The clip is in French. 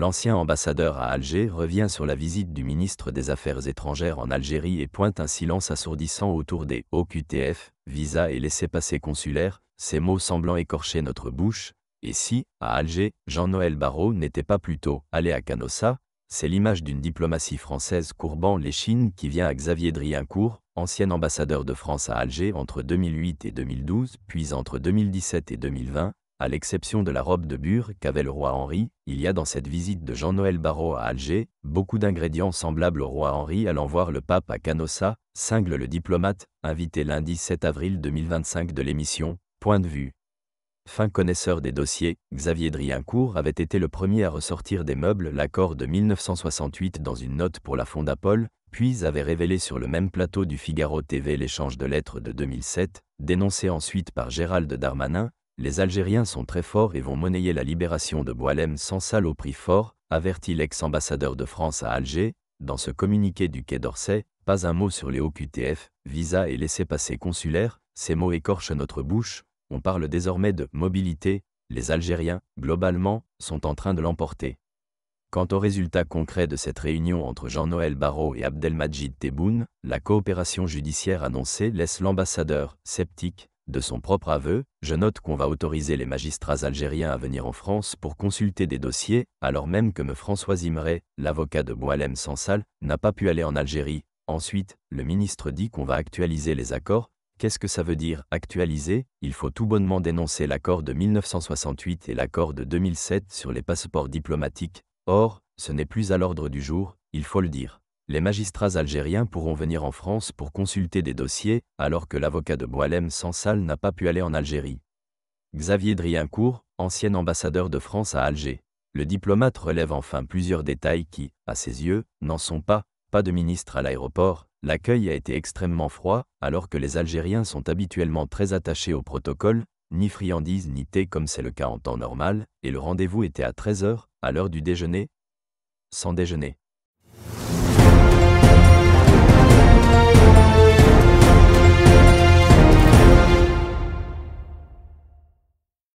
L'ancien ambassadeur à Alger revient sur la visite du ministre des Affaires étrangères en Algérie et pointe un silence assourdissant autour des OQTF, visas et laissez-passer consulaires, ces mots semblant écorcher notre bouche. Et si, à Alger, Jean-Noël Barrot n'était pas plutôt allé à Canossa, c'est l'image d'une diplomatie française courbant l'échine qui vient à Xavier Driancourt, ancien ambassadeur de France à Alger entre 2008 et 2012, puis entre 2017 et 2020. À l'exception de la robe de bure qu'avait le roi Henri, il y a dans cette visite de Jean-Noël Barrot à Alger, beaucoup d'ingrédients semblables au roi Henri allant voir le pape à Canossa, cingle le diplomate, invité lundi 7 avril 2025 de l'émission Point de vue. Fin connaisseur des dossiers, Xavier Driancourt avait été le premier à ressortir des meubles l'accord de 1968 dans une note pour la Fondapol, puis avait révélé sur le même plateau du Figaro TV l'échange de lettres de 2007, dénoncé ensuite par Gérald Darmanin. Les Algériens sont très forts et vont monnayer la libération de Boualem Sansal au prix fort, avertit l'ex-ambassadeur de France à Alger. Dans ce communiqué du Quai d'Orsay, pas un mot sur les OQTF, visas et laissez-passer consulaires, ces mots écorchent notre bouche. On parle désormais de mobilité, les Algériens, globalement, sont en train de l'emporter. Quant aux résultats concrets de cette réunion entre Jean-Noël Barrot et Abdelmadjid Tebboune, la coopération judiciaire annoncée laisse l'ambassadeur sceptique. De son propre aveu, je note qu'on va autoriser les magistrats algériens à venir en France pour consulter des dossiers, alors même que François Imré, l'avocat de Boualem Sansal, n'a pas pu aller en Algérie. Ensuite, le ministre dit qu'on va actualiser les accords. Qu'est-ce que ça veut dire, actualiser? Il faut tout bonnement dénoncer l'accord de 1968 et l'accord de 2007 sur les passeports diplomatiques. Or, ce n'est plus à l'ordre du jour, il faut le dire. Les magistrats algériens pourront venir en France pour consulter des dossiers, alors que l'avocat de Boualem Sansal n'a pas pu aller en Algérie. Xavier Driancourt, ancien ambassadeur de France à Alger. Le diplomate relève enfin plusieurs détails qui, à ses yeux, n'en sont pas. Pas de ministre à l'aéroport, l'accueil a été extrêmement froid, alors que les Algériens sont habituellement très attachés au protocole, ni friandises ni thé comme c'est le cas en temps normal, et le rendez-vous était à 13h, à l'heure du déjeuner. Sans déjeuner.